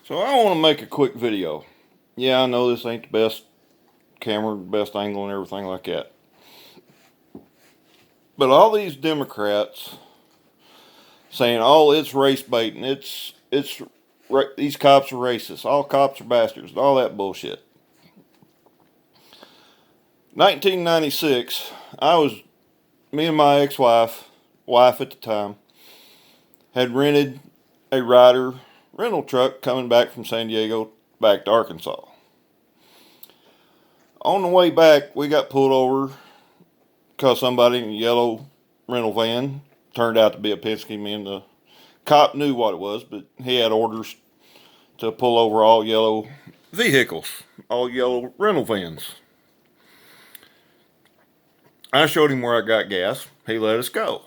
So I want to make a quick video. Yeah, I know this ain't the best camera, best angle and everything like that. But all these Democrats saying, "Oh, it's race baiting. These cops are racist. All cops are bastards. All that bullshit." 1996, me and my wife at the time, had rented a Ryder rental truck coming back from San Diego back to Arkansas. On the way back, we got pulled over because somebody in a yellow rental van turned out to be a Penske. Me and the cop knew what it was, but he had orders to pull over all yellow vehicles, all yellow rental vans. I showed him where I got gas. He let us go.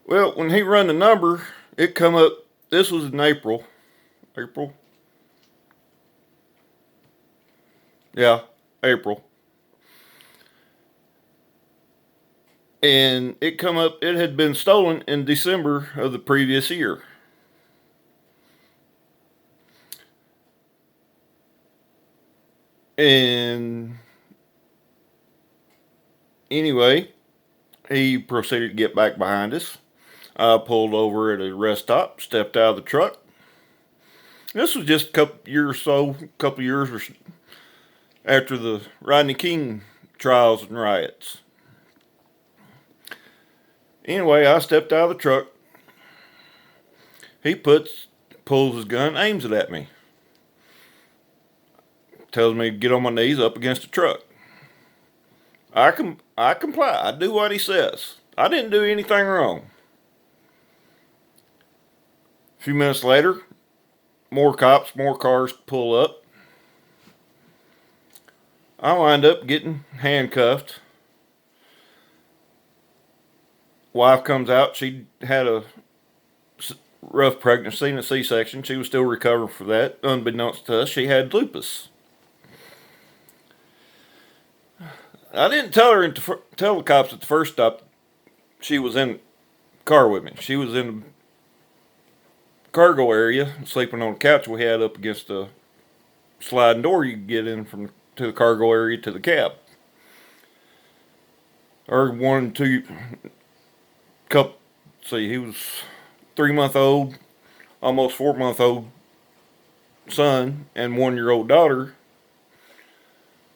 Well, when he run the number, it come up. This was in April. Yeah, April. And it come up, it had been stolen in December of the previous year. And anyway, he proceeded to get back behind us. I pulled over at a rest stop, stepped out of the truck. This was just a couple years after the Rodney King trials and riots. Anyway, I stepped out of the truck. He pulls his gun, aims it at me. Tells me to get on my knees up against the truck. I comply. I do what he says. I didn't do anything wrong. A few minutes later, more cops, more cars pull up. I wind up getting handcuffed. Wife comes out. She had a rough pregnancy and a C-section. She was still recovering from that. Unbeknownst to us, she had lupus. I didn't tell the cops at the first stop she was in the car with me. She was in the cargo area, sleeping on the couch we had up against the sliding door you could get in to the cargo area to the cab. Or he was 3-month-old, almost 4-month-old son and 1-year-old daughter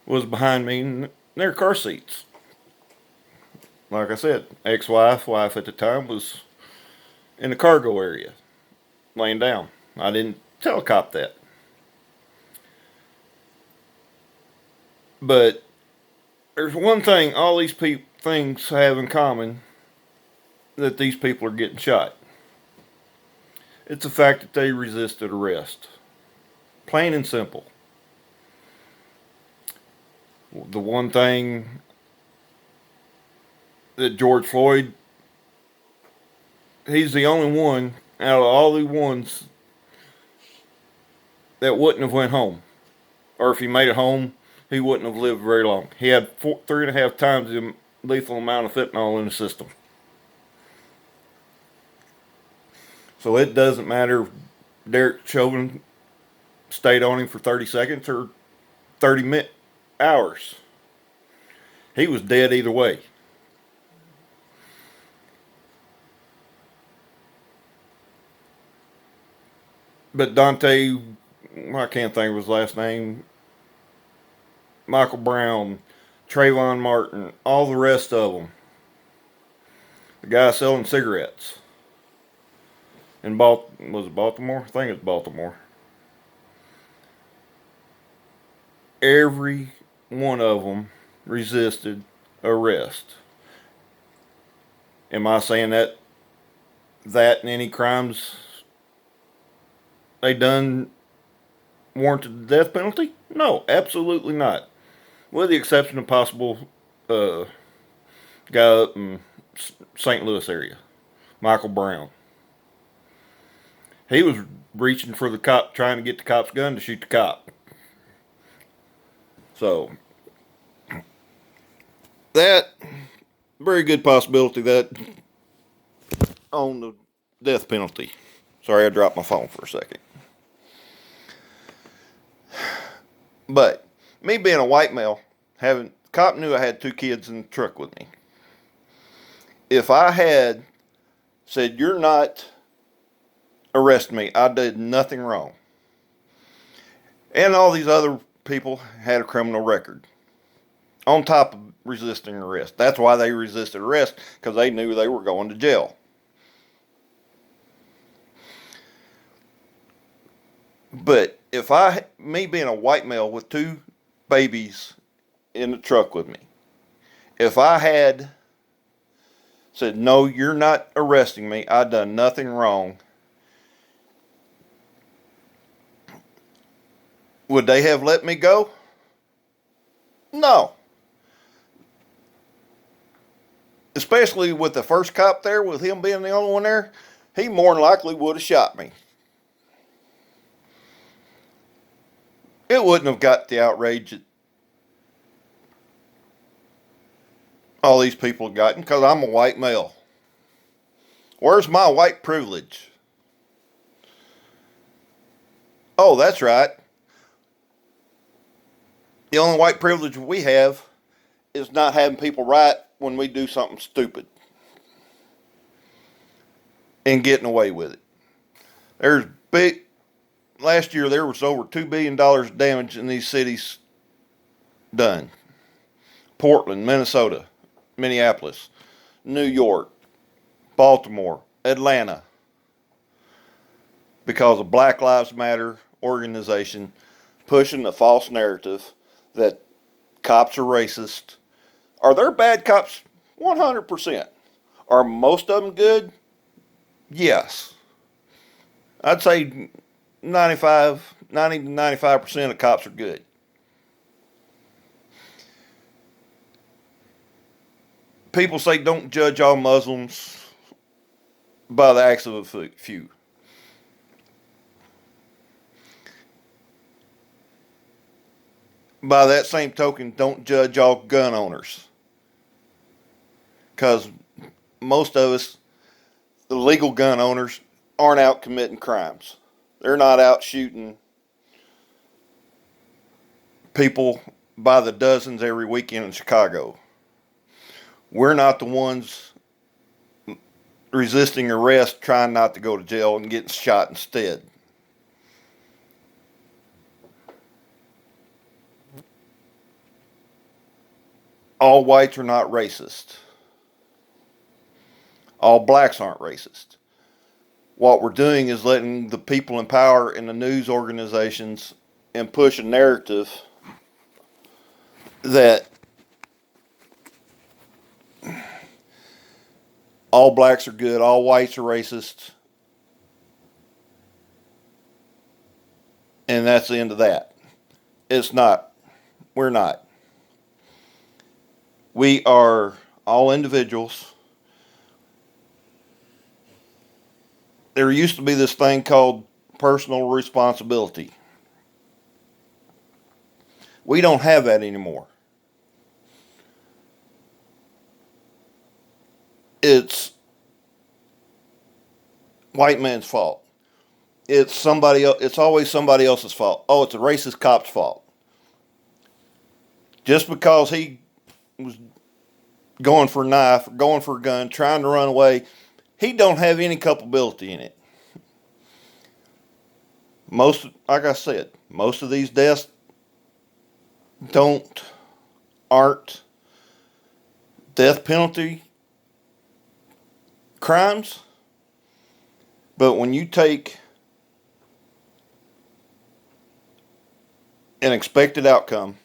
was behind me in their car seats. Like I said, wife at the time was in the cargo area, laying down. I didn't tell a cop that. But there's one thing all these things have in common, that these people are getting shot. It's the fact that they resisted arrest. Plain and simple. The one thing that George Floyd, he's the only one out of all the ones that wouldn't have went home. Or if he made it home, he wouldn't have lived very long. He had 3.5 times the lethal amount of fentanyl in the system. So it doesn't matter if Derek Chauvin stayed on him for 30 seconds or 30 hours. He was dead either way. But Dante, I can't think of his last name, Michael Brown, Trayvon Martin, all the rest of them. The guy selling cigarettes. Was it Baltimore? I think it's Baltimore. Every one of them resisted arrest. Am I saying that and any crimes they done warranted the death penalty? No, absolutely not. With the exception of possible guy up in St. Louis area, Michael Brown. He was reaching for the cop, trying to get the cop's gun to shoot the cop. So, that, very good possibility that on the death penalty. Sorry, I dropped my phone for a second. But me being a white male, cop knew I had 2 kids in the truck with me. If I had said, "You're not arresting me, I did nothing wrong," and all these other people had a criminal record on top of resisting arrest. That's why they resisted arrest, because they knew they were going to jail. But if me being a white male with 2 babies in the truck with me, if I had said, "No, you're not arresting me, I done nothing wrong," would they have let me go? No. Especially with the first cop there, with him being the only one there, he more than likely would have shot me. It wouldn't have got the outrage that all these people have gotten, because I'm a white male. Where's my white privilege? Oh, that's right. The only white privilege we have is not having people riot when we do something stupid and getting away with it. There's big. Last year there was over $2 billion damage in these cities done. Portland, Minnesota, Minneapolis, New York, Baltimore, Atlanta, because of Black Lives Matter organization pushing the false narrative that cops are racist. Are there bad cops? 100%. Are most of them good? Yes. I'd say 90 to 95% of cops are good. People say don't judge all Muslims by the acts of a few. By that same token, don't judge all gun owners. Because most of us, the legal gun owners, aren't out committing crimes. They're not out shooting people by the dozens every weekend in Chicago. We're not the ones resisting arrest, trying not to go to jail and getting shot instead. All whites are not racist. All blacks aren't racist. What we're doing is letting the people in power and the news organizations and push a narrative that all blacks are good, all whites are racist, and that's the end of that. It's not. We're not. We are all individuals. There used to be this thing called personal responsibility. We don't have that anymore. It's white man's fault. It's somebody else. It's always somebody else's fault. Oh, it's a racist cop's fault. Just because he was going for a knife, going for a gun, trying to run away, he don't have any culpability in it. Like I said, most of these deaths aren't death penalty crimes. But when you take an expected outcome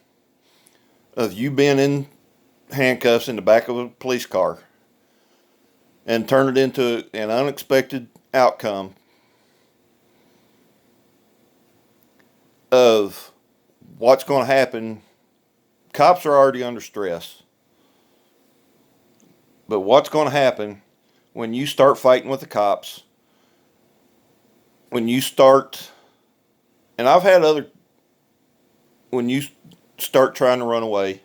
of you being in handcuffs in the back of a police car and turn it into an unexpected outcome of what's going to happen, cops are already under stress. But what's going to happen when you start fighting with the cops, when you start, and I've had when you start trying to run away,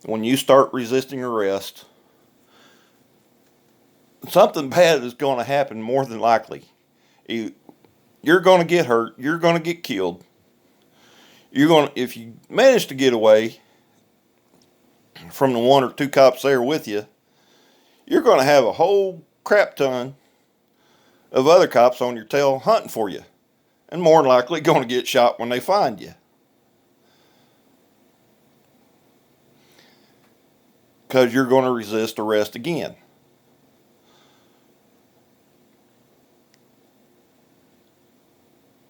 when you start resisting arrest, something bad is going to happen more than likely. You're going to get hurt. You're going to get killed. If you manage to get away from the one or two cops there with you, you're going to have a whole crap ton of other cops on your tail hunting for you, and more than likely going to get shot when they find you. Because you're going to resist arrest again.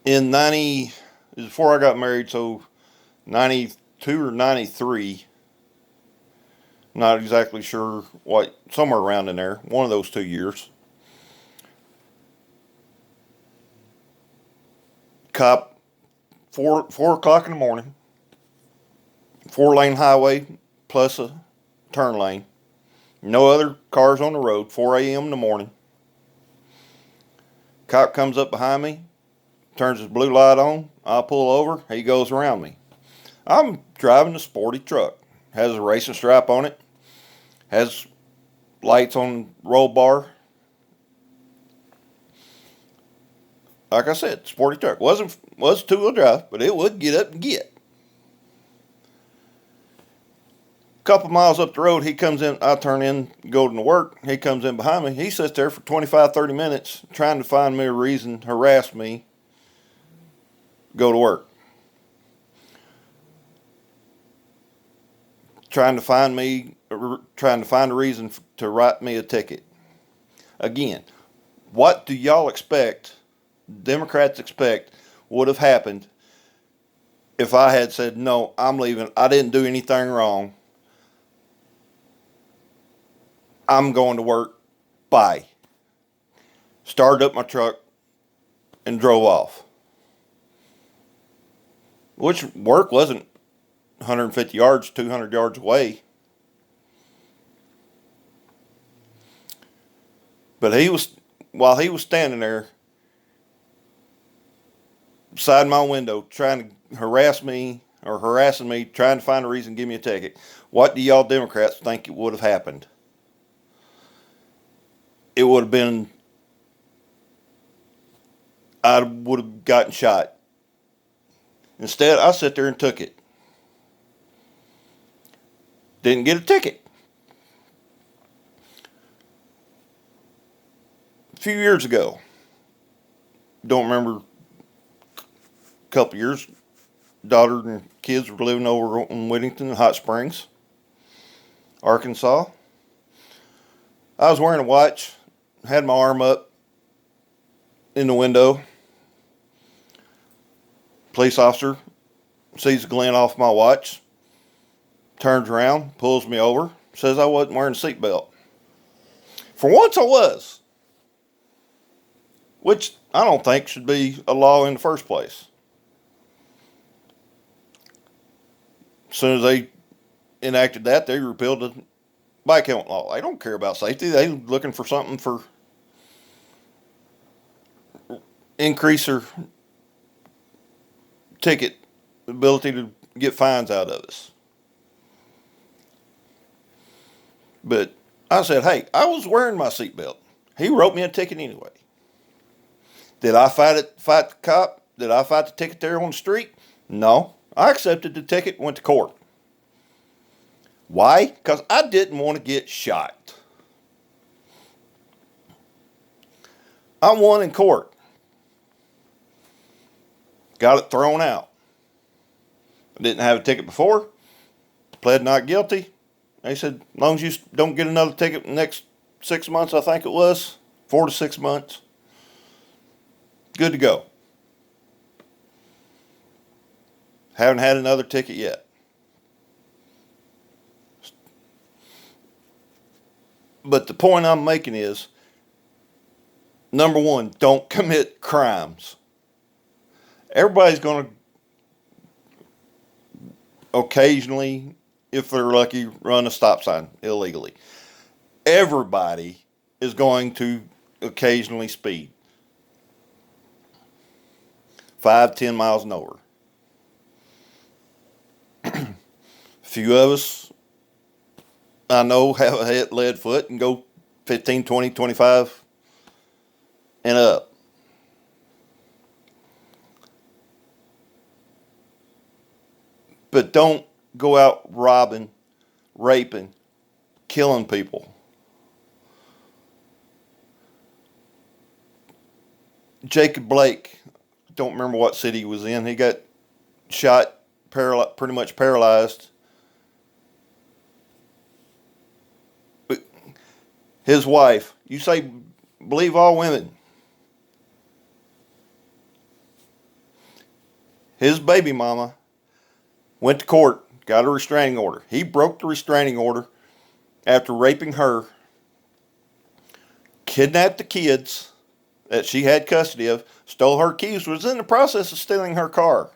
In 90, before I got married, so 92 or 93, not exactly sure what, somewhere around in there, one of those 2 years. Cop, 4 o'clock in the morning, 4-lane highway plus a turn lane. No other cars on the road, 4 a.m. in the morning. Cop comes up behind me, turns his blue light on. I pull over, he goes around me. I'm driving a sporty truck. Has a racing stripe on it. Has lights on roll bar. Like I said, sporty truck. Was 2-wheel drive, but it would get up and get. Couple miles up the road, he comes in. I turn in, go to work. He comes in behind me. He sits there for 25, 30 minutes trying to find me a reason, harass me, go to work. Trying to find a reason to write me a ticket. Again, what do y'all expect, Democrats expect, would have happened if I had said, no, I'm leaving, I didn't do anything wrong, I'm going to work, bye. Started up my truck and drove off. Which work wasn't 150 yards, 200 yards away. But while he was standing there beside my window trying to harassing me, trying to find a reason to give me a ticket, what do y'all Democrats think it would have happened? It would have been, I would have gotten shot. Instead, I sat there and took it. Didn't get a ticket. A few years ago, don't remember, a couple years, daughter and kids were living over in Whittington, Hot Springs, Arkansas. I was wearing a watch, had my arm up in the window. Police officer sees the glint off my watch, turns around, pulls me over, says I wasn't wearing a seatbelt. For once I was, which I don't think should be a law in the first place. As soon as they enacted that, they repealed the bike helmet law. They don't care about safety. They're looking for something for increase their ticket ability to get fines out of us. But I said, hey, I was wearing my seatbelt. He wrote me a ticket anyway. Did I fight the cop? Did I fight the ticket there on the street? No. I accepted the ticket and went to court. Why? Because I didn't want to get shot. I won in court. Got it thrown out. I didn't have a ticket before. Pled not guilty. They said, as long as you don't get another ticket in the next 6 months, I think it was, 4 to 6 months, good to go. Haven't had another ticket yet. But the point I'm making is, number one, don't commit crimes. Everybody's going to occasionally, if they're lucky, run a stop sign illegally. Everybody is going to occasionally speed 5-10 miles an hour. A few of us, I know, have a lead foot and go 15, 20, 25 and up. But don't go out robbing, raping, killing people. Jacob Blake, don't remember what city he was in. He got shot, pretty much paralyzed. But his wife, you say, believe all women. His baby mama went to court, got a restraining order. He broke the restraining order after raping her, kidnapped the kids that she had custody of, stole her keys, was in the process of stealing her car.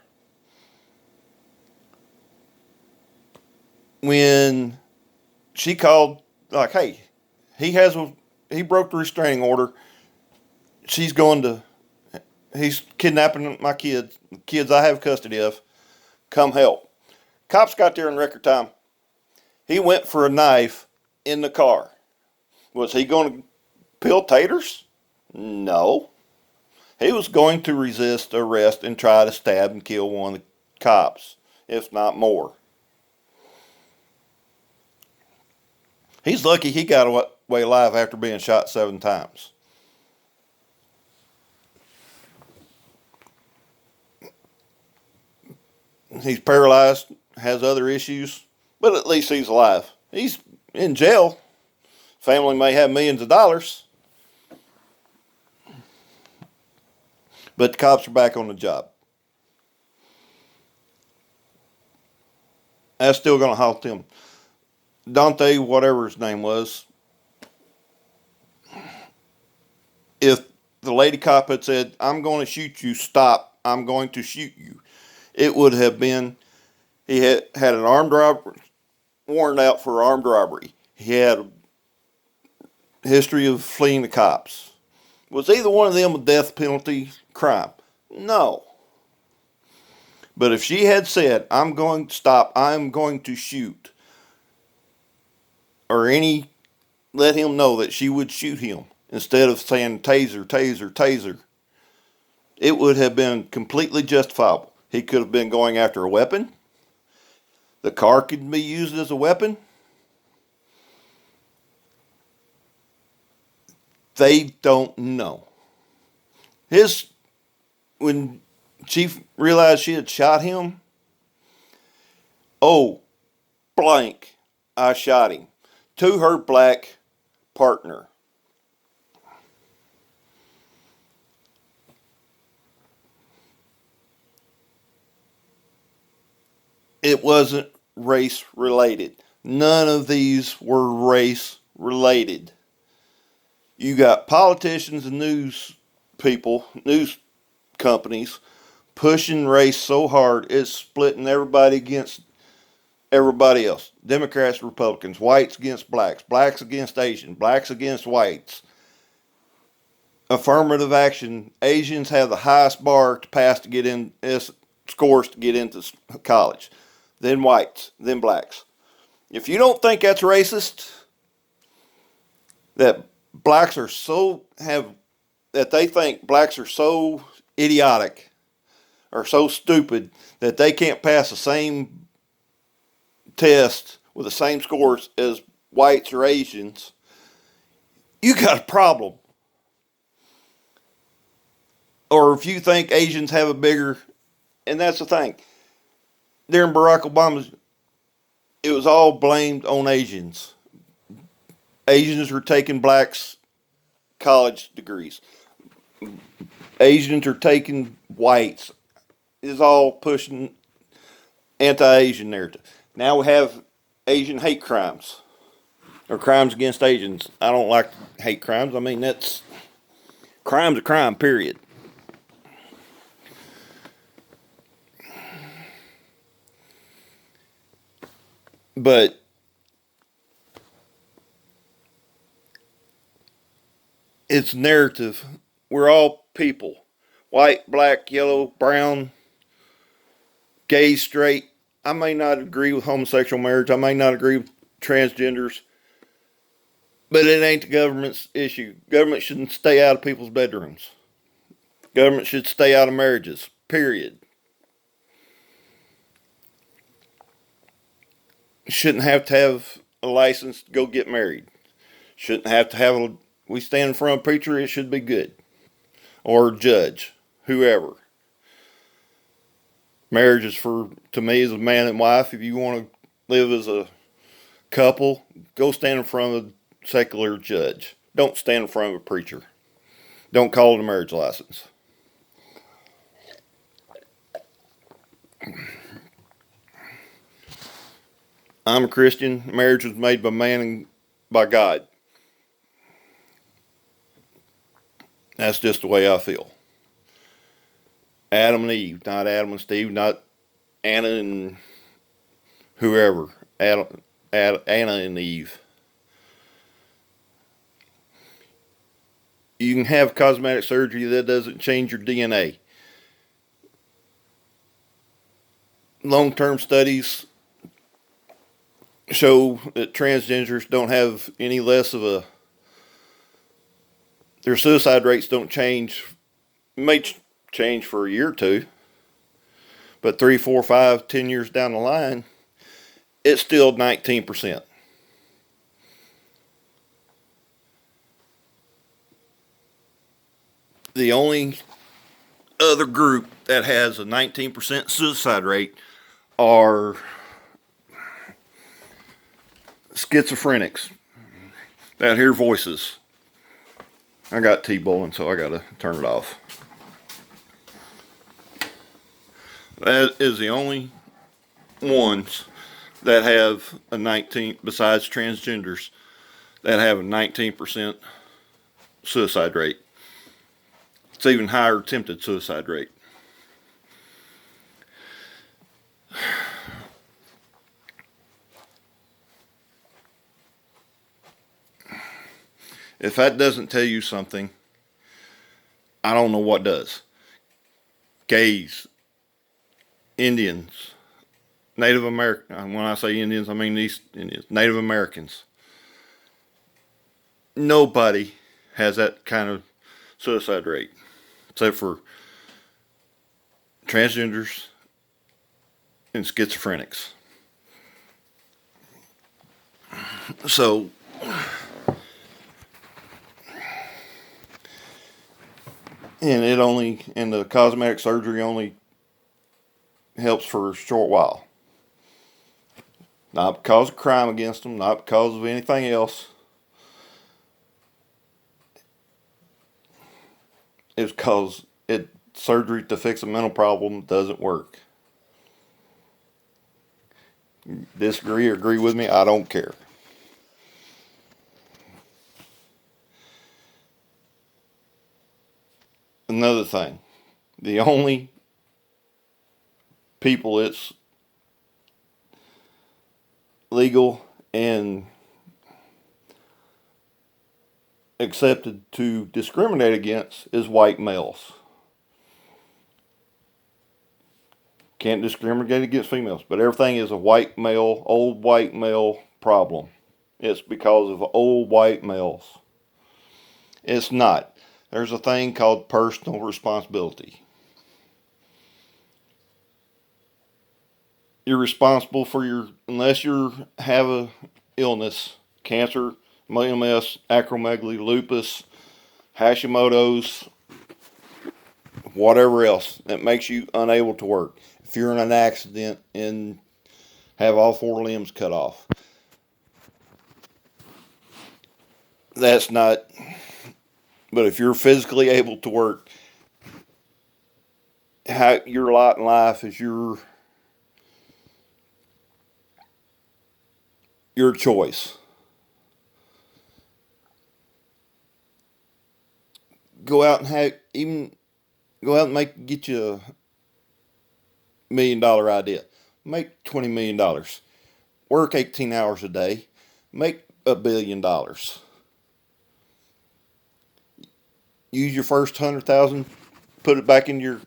When she called, like, hey, he broke the restraining order. He's kidnapping my kids I have custody of. Come help. Cops got there in record time. He went for a knife in the car. Was he going to peel taters? No. He was going to resist arrest and try to stab and kill one of the cops, if not more. He's lucky he got away alive after being shot 7 times. He's paralyzed, has other issues, but at least he's alive. He's in jail. Family may have millions of dollars, but the cops are back on the job. That's still going to halt him. Dante, whatever his name was, if the lady cop had said, I'm going to shoot you, stop, I'm going to shoot you, it would have been, he had an armed robbery, warrant out for armed robbery. He had a history of fleeing the cops. Was either one of them a death penalty crime? No. But if she had said, I'm going to stop, I'm going to shoot, or let him know that she would shoot him, instead of saying taser, taser, taser, it would have been completely justifiable. He could have been going after a weapon. The car could be used as a weapon. They don't know. When she realized she had shot him, oh, blank, I shot him, to her black partner. It wasn't race related. None of these were race related. You got politicians and news companies pushing race so hard it's splitting everybody against everybody else. Democrats, Republicans, whites against blacks, blacks against Asians, blacks against whites. Affirmative action, Asians have the highest bar to pass to get in, scores to get into college. Then whites, then blacks. If you don't think that's racist, that they think blacks are so idiotic or so stupid that they can't pass the same test with the same scores as whites or Asians, you got a problem. Or if you think Asians have and that's the thing, during Barack Obama's, it was all blamed on Asians. Asians were taking blacks' college degrees. Asians are taking whites. It's all pushing anti-Asian narrative. Now we have Asian hate crimes, or crimes against Asians. I don't like hate crimes. I mean, crime's a crime, period. But it's narrative. We're all people. White, black, yellow, brown, gay, straight. I may not agree with homosexual marriage. I may not agree with transgenders. But it ain't the government's issue. Government shouldn't stay out of people's bedrooms. Government should stay out of marriages. Period. Shouldn't have to have a license to go get married. Shouldn't have to have a. We stand in front of a preacher. It should be good, or judge, whoever. Marriage is for, to me, as a man and wife. If you want to live as a couple, go stand in front of a secular judge. Don't stand in front of a preacher. Don't call it a marriage license. I'm a Christian. Marriage was made by man and by God. That's just the way I feel. Adam and Eve, not Adam and Steve, not Anna and whoever. Anna and Eve. You can have cosmetic surgery that doesn't change your DNA. Long-term studies show that transgenders don't have any less of a. Their suicide rates don't change. May change for a year or two, but 3, 4, 5, 10 years down the line, it's still 19%. The only other group that has a 19% suicide rate are schizophrenics that hear voices. I got T-bowling, so I gotta turn it off. That is the only ones that have a 19, besides transgenders, that have a 19% suicide rate. It's even higher attempted suicide rate. If that doesn't tell you something, I don't know what does. Gays, Indians, Native American. When I say Indians, I mean East Indians, Native Americans. Nobody has that kind of suicide rate, except for transgenders and schizophrenics. So, and the cosmetic surgery only helps for a short while. Not because of crime against them, not because of anything else. It's because surgery to fix a mental problem doesn't work. Disagree or agree with me, I don't care. Another thing, the only people it's legal and accepted to discriminate against is white males. Can't discriminate against females, but everything is a white male, old white male problem. It's because of old white males. It's not. There's a thing called personal responsibility. You're responsible for unless you have a illness, cancer, MS, acromegaly, lupus, Hashimoto's, whatever else that makes you unable to work. If you're in an accident and have all 4 limbs cut off, that's not. But if you're physically able to work, your lot in life is your choice. Go out and get you $1 million idea. Make $20 million. Work 18 hours a day. Make $1 billion. Use your first 100,000, put it back in your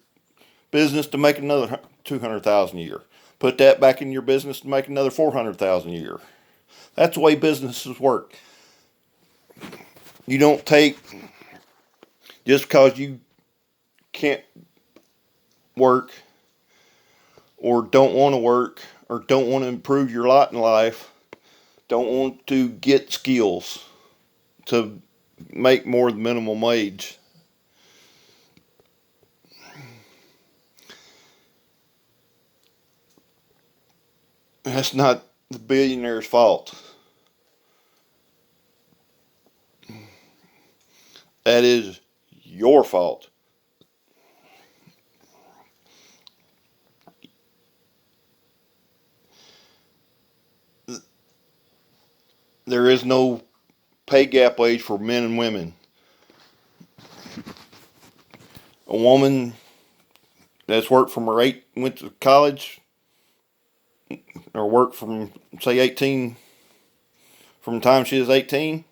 business to make another 200,000 a year. Put that back in your business to make another 400,000 a year. That's the way businesses work. You don't take, just because you can't work or don't want to work or don't want to improve your lot in life, don't want to get skills to make more than minimum wage. That's not the billionaire's fault. That is your fault. There is no pay gap wage for men and women. A woman that's worked from her went to college or worked from say 18, from the time she is 18,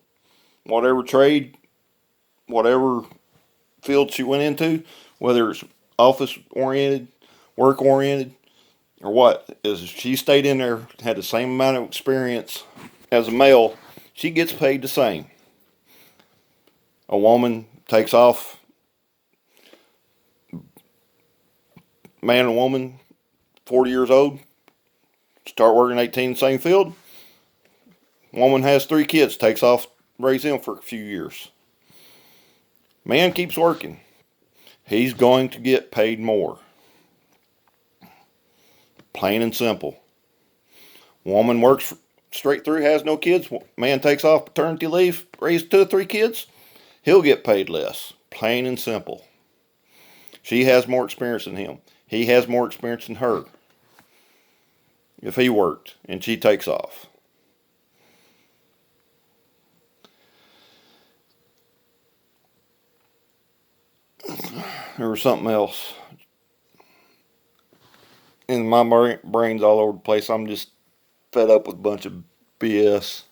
whatever trade, whatever field she went into, whether it's office oriented, work oriented, or what, is if she stayed in there, had the same amount of experience as a male, she gets paid the same. A woman takes off, man and woman, 40 years old, start working 18 in the same field. Woman has 3 kids, takes off, raise them for a few years. Man keeps working. He's going to get paid more. Plain and simple. Woman works straight through, has no kids. Man takes off paternity leave, raises 2 or 3 kids. He'll get paid less. Plain and simple. She has more experience than him. He has more experience than her. If he worked and she takes off. There was something else. And my brain's all over the place. I'm just fed up with a bunch of BS.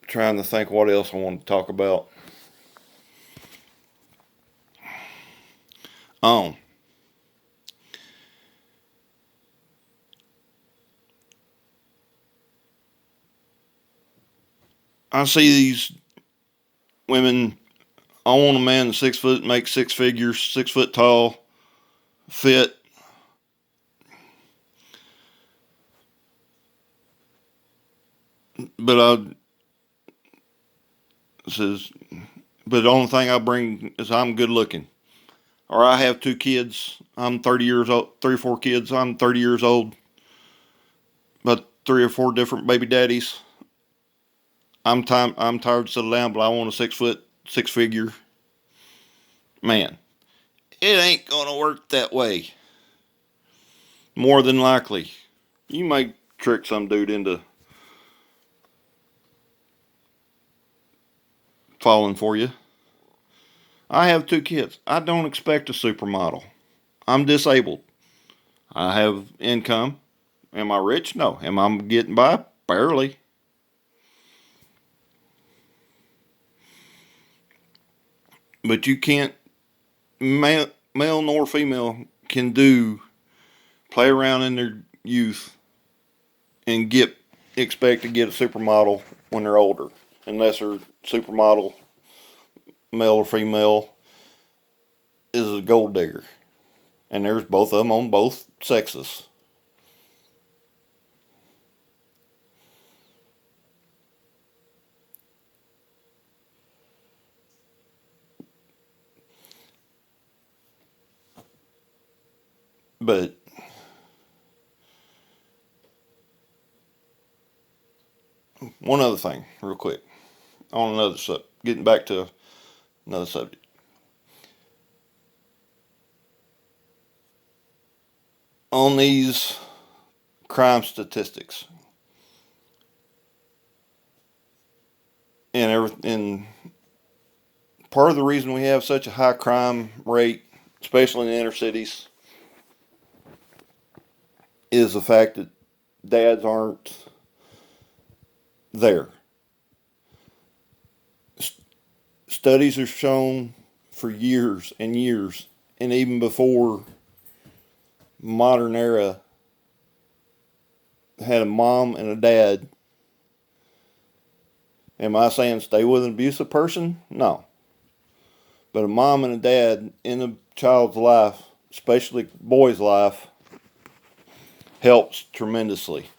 Trying to think what else I want to talk about. Um, I see these women. I want a man that's 6 foot, makes 6 figures, 6 foot tall, fit. But I says, but the only thing I bring is I'm good looking. Or I have 2 kids. I'm 30 years old, 3 or 4 kids. I'm 30 years old. But 3 or 4 different baby daddies. I'm tired to settle down, but I want a 6 foot, 6 figure man. It ain't gonna work that way. More than likely, you might trick some dude into falling for you. I have 2 kids. I don't expect a supermodel. I'm disabled. I have income. Am I rich? No. Am I getting by? Barely. But you can't, male nor female can play around in their youth and expect to get a supermodel when they're older, unless their supermodel, male or female, is a gold digger. And there's both of them on both sexes. But one other thing, real quick, on another subject, getting back to another subject. On these crime statistics and part of the reason we have such a high crime rate, especially in the inner cities, is the fact that dads aren't there. Studies have shown for years and years, and even before modern era had a mom and a dad, am I saying stay with an abusive person? No. But a mom and a dad in a child's life, especially boy's life, helps tremendously.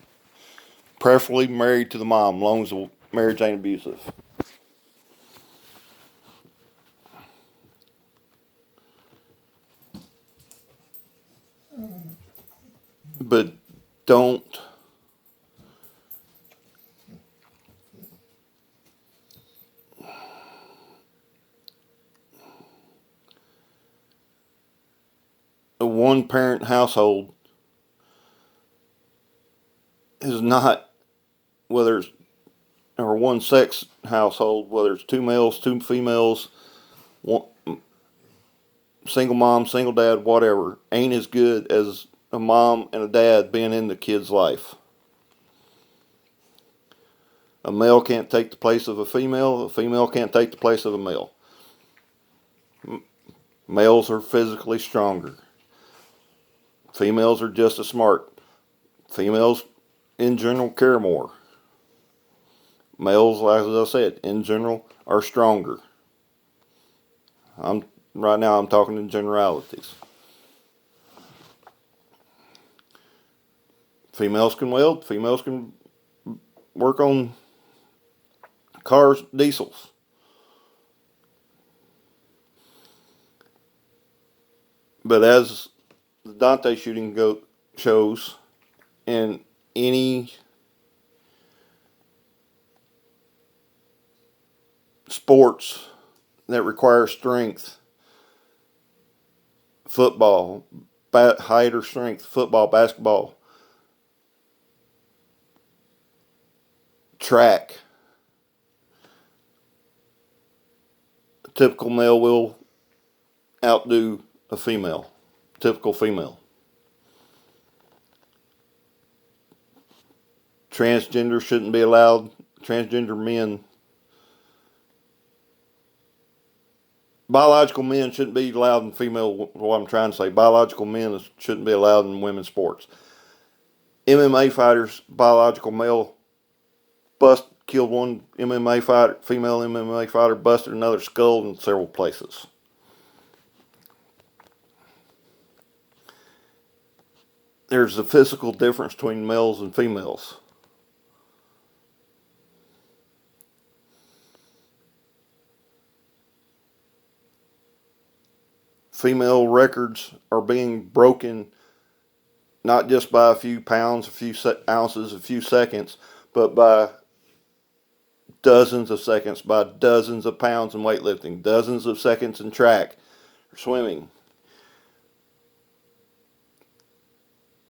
Preferably married to the mom, as long as the marriage ain't abusive. But don't a one parent household is not, whether it's, or one sex household, whether it's two males, two females, one, single mom, single dad, whatever, ain't as good as a mom and a dad being in the kid's life. A male can't take the place of a female can't take the place of a male. Males are physically stronger. Females are just as smart. Females, in general, care more. Males, as I said, in general, are stronger. Right now I'm talking in generalities. Females can weld. Females can work on cars, diesels. But as the Dante shooting shows, in any sports that require strength, football, height or strength, football, basketball, track, a typical male will outdo a female, typical female. Transgender shouldn't be allowed. Transgender men, biological men shouldn't be allowed in female. What I'm trying to say, biological men shouldn't be allowed in women's sports. MMA fighters, biological male, killed one MMA fighter, female MMA fighter, busted another skull in several places. There's a physical difference between males and females. Female records are being broken not just by a few pounds, a few ounces, a few seconds, but by dozens of seconds, by dozens of pounds in weightlifting, dozens of seconds in track, swimming,